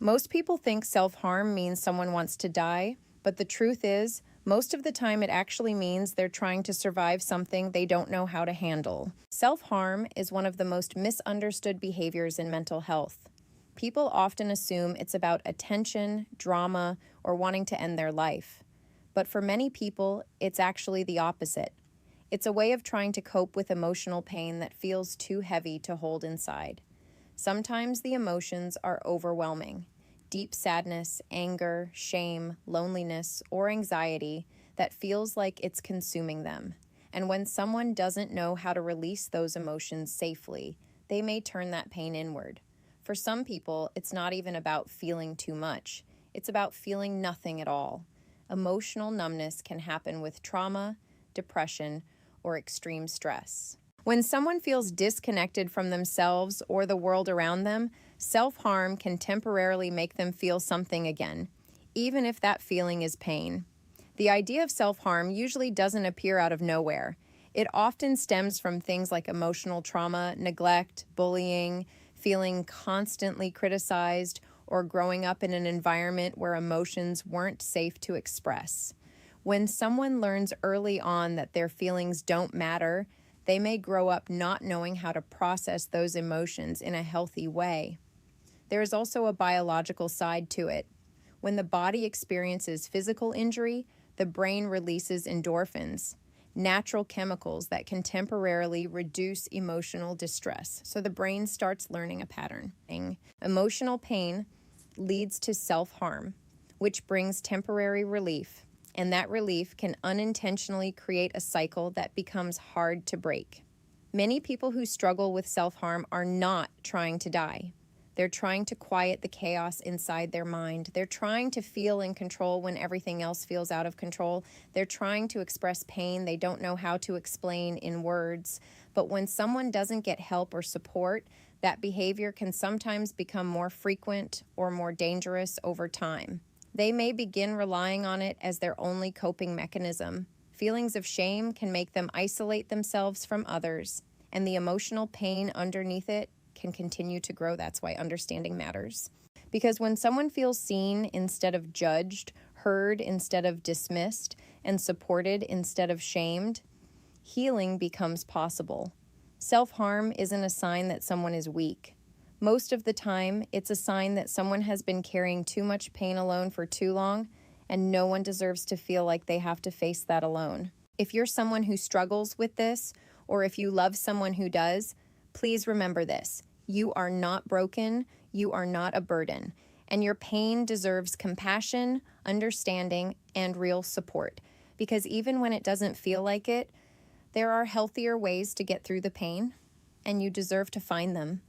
Most people think self-harm means someone wants to die, but the truth is, most of the time it actually means they're trying to survive something they don't know how to handle. Self-harm is one of the most misunderstood behaviors in mental health. People often assume it's about attention, drama, or wanting to end their life. But for many people, it's actually the opposite. It's a way of trying to cope with emotional pain that feels too heavy to hold inside. Sometimes the emotions are overwhelming. Deep sadness, anger, shame, loneliness, or anxiety that feels like it's consuming them. And when someone doesn't know how to release those emotions safely, they may turn that pain inward. For some people, it's not even about feeling too much. It's about feeling nothing at all. Emotional numbness can happen with trauma, depression, or extreme stress. When someone feels disconnected from themselves or the world around them, self-harm can temporarily make them feel something again, even if that feeling is pain. The idea of self-harm usually doesn't appear out of nowhere. It often stems from things like emotional trauma, neglect, bullying, feeling constantly criticized, or growing up in an environment where emotions weren't safe to express. When someone learns early on that their feelings don't matter, they may grow up not knowing how to process those emotions in a healthy way. There is also a biological side to it. When the body experiences physical injury, the brain releases endorphins, natural chemicals that can temporarily reduce emotional distress. So the brain starts learning a pattern. Emotional pain leads to self-harm, which brings temporary relief, and that relief can unintentionally create a cycle that becomes hard to break. Many people who struggle with self-harm are not trying to die. They're trying to quiet the chaos inside their mind. They're trying to feel in control when everything else feels out of control. They're trying to express pain they don't know how to explain in words. But when someone doesn't get help or support, that behavior can sometimes become more frequent or more dangerous over time. They may begin relying on it as their only coping mechanism. Feelings of shame can make them isolate themselves from others, and the emotional pain underneath it can continue to grow. That's why understanding matters. Because when someone feels seen instead of judged, heard instead of dismissed, and supported instead of shamed, healing becomes possible. Self-harm isn't a sign that someone is weak. Most of the time, it's a sign that someone has been carrying too much pain alone for too long, and no one deserves to feel like they have to face that alone. If you're someone who struggles with this, or if you love someone who does, please remember this. You are not broken, you are not a burden, and your pain deserves compassion, understanding, and real support. Because even when it doesn't feel like it, there are healthier ways to get through the pain, and you deserve to find them.